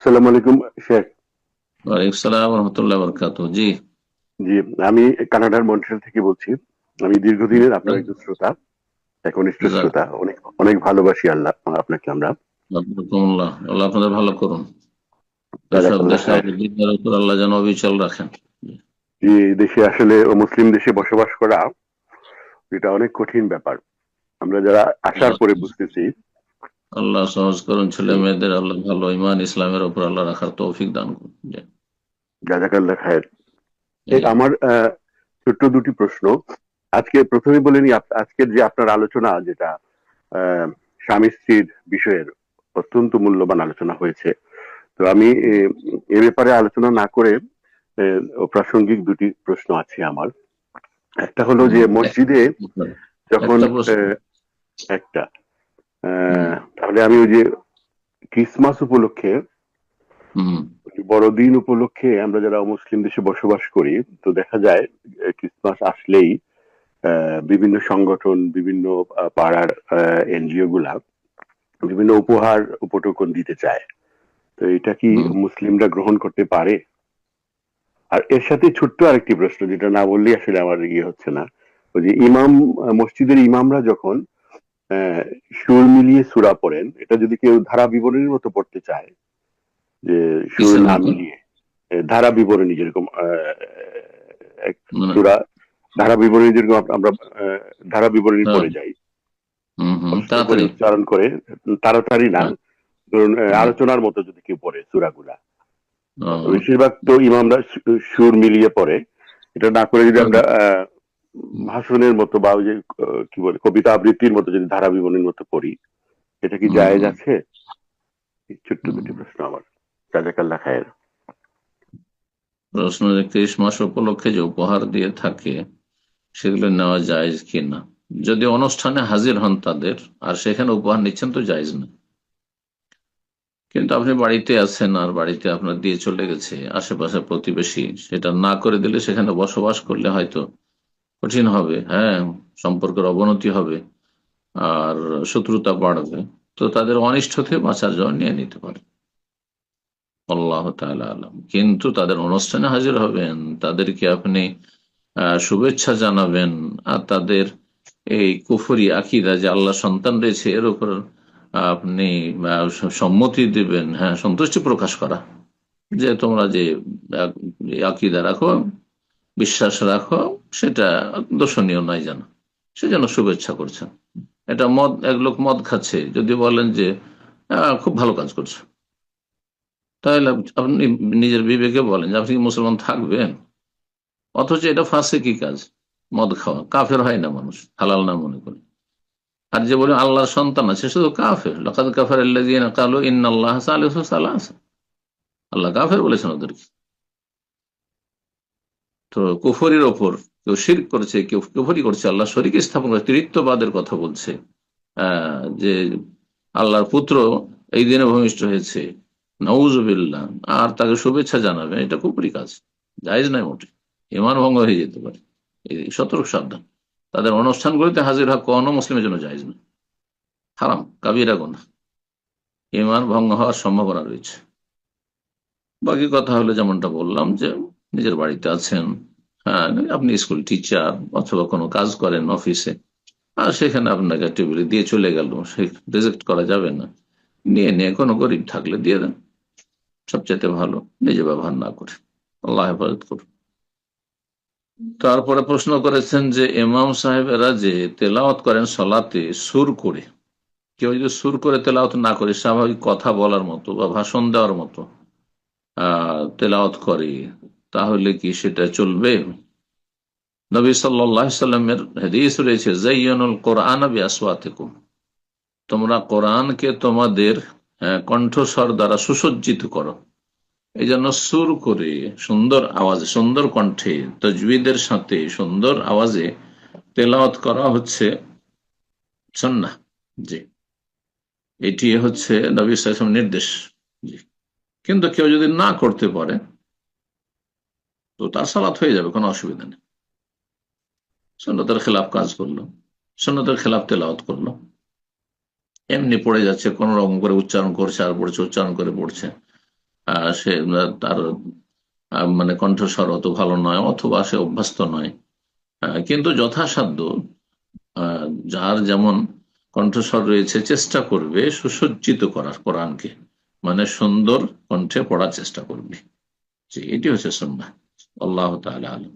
সালাম আলাইকুম শেখ। ওয়ালাইকুম সালাম রহমতুল্লাহ বরকাত। জি। জি, আমি কানাডার মন্ট্রিয়াল থেকে বলছি। আমি দীর্ঘদিনের আপনার একজন শ্রোতা, একনিষ্ঠ যাক, শ্রোতা। অনেক অনেক ভালোবাসি আল্লাহ আপনাকে আমরা। আল্লাহ আল্লাহ আপনাদের ভালো করুন। সব জাযাকাল্লাহ দেশে খায়ের। আল্লাহ দিনের উপর আল্লাহ যেন অবিচল রাখেন। জি। এই দেশে আসলে মুসলিম দেশে বসবাস করা এটা অনেক কঠিন ব্যাপার। আমরা যারা আসার আল্লাহ পরে বুঝতেছি। আল্লাহ সহজ করুন, ছেলে জি, মেয়েদের আল্লাহ ভালো ইমান ইসলামের উপর আল্লাহ রাখার তৌফিক দান করুন। জি। জাযাকাল্লাহ খায়ের। এই আমার ছোট্ট দুটি প্রশ্ন। আজকে প্রথমে বলে নি, আজকের যে আপনার আলোচনা যেটা আহ, স্বামী স্ত্রীর বিষয়ের অত্যন্ত মূল্যবান আলোচনা হয়েছে। তো আমি এ ব্যাপারে আলোচনা না করে প্রাসঙ্গিক দুটি প্রশ্ন আছে আমার। একটা হলো যে মসজিদে যখন একটা প্রশ্ন। একটা হুম। তাহলে আমি ওই যে ক্রিসমাস উপলক্ষে, হুম। বড়দিন উপলক্ষে আমরা যারা মুসলিম দেশে বসবাস করি, তো দেখা যায় ক্রিসমাস আসলেই বিভিন্ন সংগঠন, বিভিন্ন পাড়ার এনজিও গুলা বিভিন্ন উপহার উপটোকন দিতে চায়। তো এটা কি হুম। মুসলিমরা গ্রহণ করতে পারে? আর এর সাথে ছোট্ট আরেকটি প্রশ্ন, যেটা না বললেই আসলে আমার ইয়ে হচ্ছে না। ওই যে ইমাম, মসজিদের ইমামরা যখন আহ, সুর মিলিয়ে সূরা পড়েন, এটা যদি কেউ ধারা বিবরণীর মতো পড়তে চায়, যে সুর কিসের না মতো? মিলিয়ে ধারা বিবরণী যেরকম এক মানে সূরা, ধারা বিবরণী যেরকম আমরা ধারা বিবরণী হ্যাঁ। পড়ে যাই, হুম হুম, কষ্ট করে তাড়াতাড়ি। উচ্চারণ করে, তাড়াতাড়ি না, হ্যাঁ। ধরুন হুম। আলোচনার মতো যদি কেউ পড়ে সূরাগুলা, ও, বেশিরভাগ তো ইমামরা সুর মিলিয়ে পড়ে। এটা না করে যদি হুম, আমরা ভাষণের মতো বা ওই যে কি বলে কবিতা আবৃত্তির মতো যদি ধারা বিবরণীর মতো পড়ি, এটা কি হুম, জায়েজ হুম, আছে? এই ছোট্ট হুম। দুটি প্রশ্ন আমার। জাযাকাল্লাহ খায়ের। প্রশ্ন যে ক্রিসমাস উপলক্ষে যে উপহার দিয়ে থাকে সেগুলো নেওয়া জায়েজ কিনা। যদি অনুষ্ঠানে হাজির হন তাদের, আর সেখানে উপহার নিচ্ছেন, তো জায়েজ না। কিন্তু আপনি বাড়িতে আছেন আর বাড়িতে আপনার দিয়ে চলে গেছে আশেপাশে প্রতিবেশী, সেটা না করে দিলে সেখানে বসবাস করলে হয়তো কঠিন হবে। হ্যাঁ, সম্পর্কের অবনতি হবে আর শত্রুতা বাড়বে। তো তাদের অনিষ্ট থেকে বাঁচার জন্য নিয়ে নিতে পারে। আল্লাহ তাআলা আলাম। কিন্তু তাদের অনুষ্ঠানে হাজির হবেন, তাদেরকে আপনি শুভেচ্ছা জানাবেন, আর তাদের এই কুফরি আকিদা যে আল্লাহ সন্তান রয়েছে এর উপর আপনি সম্মতি দিবেন, হ্যাঁ, সন্তুষ্টি প্রকাশ করা, যে তোমরা যে আহ, আকিদা রাখো, বিশ্বাস রাখো, সেটা দোষণীয় নয় যেন, সে যেন শুভেচ্ছা করছেন। এটা মদ, এক লোক মদ খাচ্ছে, যদি বলেন যে খুব ভালো কাজ করছো, তাহলে আপনি নিজের বিবেকে বলেন যে আপনি কি মুসলমান থাকবেন? অথচ এটা ফাঁসিকি কাজ, মদ খাওয়া। কাফের হয় না মানুষ, হালাল না মনে করে। আর যে বলে আল্লাহর সন্তান আছে, শুধু কাফের। লাকাদ কাফারা আল্লাযীনা ক্বালু ইন্নাল্লাহা সালিসু সালাসা। আল্লাহ কাফের বলেছেন ওদেরকে। তো কুফরির ওপর কেউ শিরক করছে, কেউ কুফরি করছে, আল্লাহ শরীক স্থাপন করে তৃতীয়বাদের কথা বলছে, যে আল্লাহর পুত্র এই দিনে ভূমিষ্ঠ হয়েছে, নাউজুবিল্লাহ, আর তাকে শুভেচ্ছা জানাবে, এটা কুফরি কাজ, জায়েজ নয় মোটে। ইমান ভঙ্গ হয়ে যেতে পারে। এই সতর্ক সাবধান। তাদের অনুষ্ঠানগুলিতে হাজির হওয়া কোনো মুসলিমের জন্য জায়েজ না, হারাম, কাবিরা গুনাহ, ইমান ভঙ্গ হওয়ার সম্ভাবনা রয়েছে। বাকি কথা হলো যেমনটা বললাম, যে নিজের বাড়িতে আছেন, হ্যাঁ, আপনি স্কুল টিচার অথবা কোনো কাজ করেন অফিসে, আর সেখানে আপনাকে টেবিলে দিয়ে চলে গেল, সে রিজেক্ট করা যাবে না। নিয়ে নিয়ে কোনো গরিব থাকলে দিয়ে দেন, সবচেয়ে ভালো নিজে ব্যবহার না করে। আল্লাহ হেফাজত করুন। তারপরে প্রশ্ন করেছেন যে ইমাম সাহেবেরা যে তেলাওয়াত করেন সলাতে সুর করে, কেউ যদি সুর করে তেলাওয়াত না করে, স্বাভাবিক কথা বলার মতো বা ভাষণ দেওয়ার মতো তেলাওয়াত করে, তাহলে কি সেটা চলবে? নবী সাল্লাল্লাহু আলাইহি সাল্লামের হাদিস রয়েছে, যায়্যিনুল কোরআন বিআসওয়াতিকুম, তোমরা কোরআনকে তোমাদের কণ্ঠস্বর দ্বারা সুসজ্জিত করো। এই জন্য সুর করে, সুন্দর আওয়াজে, সুন্দর কণ্ঠে, তাজবিদের সাথে সুন্দর আওয়াজে তেলাওয়াত করা হচ্ছে সুন্নাহ। জি, এটি হচ্ছে নবী সাল্লাল্লাহু আলাইহি ওয়াসাল্লামের নির্দেশ। জি। কিন্তু কেউ যদি না করতে পারে, তো তার সালাত হয়ে যাবে, কোনো অসুবিধা নেই। সুন্নতের খেলাফ কাজ করলো, সুন্নতের খেলাফ তেলাওয়াত করলো, এমনি পড়ে যাচ্ছে, কোন রকম করে উচ্চারণ করছে আর পড়ছে, উচ্চারণ করে পড়ছে, সে তার মানে কণ্ঠস্বর অত ভালো নয়, অথবা সে অভ্যস্ত নয়, কিন্তু যথাসাধ্য যার যেমন কণ্ঠস্বর রয়েছে চেষ্টা করবে সুসজ্জিত করার কোরআনকে, মানে সুন্দর কণ্ঠে পড়ার চেষ্টা করবে। জি, এটি হচ্ছে সুন্নাহ। আল্লাহ তাআলা আলাম।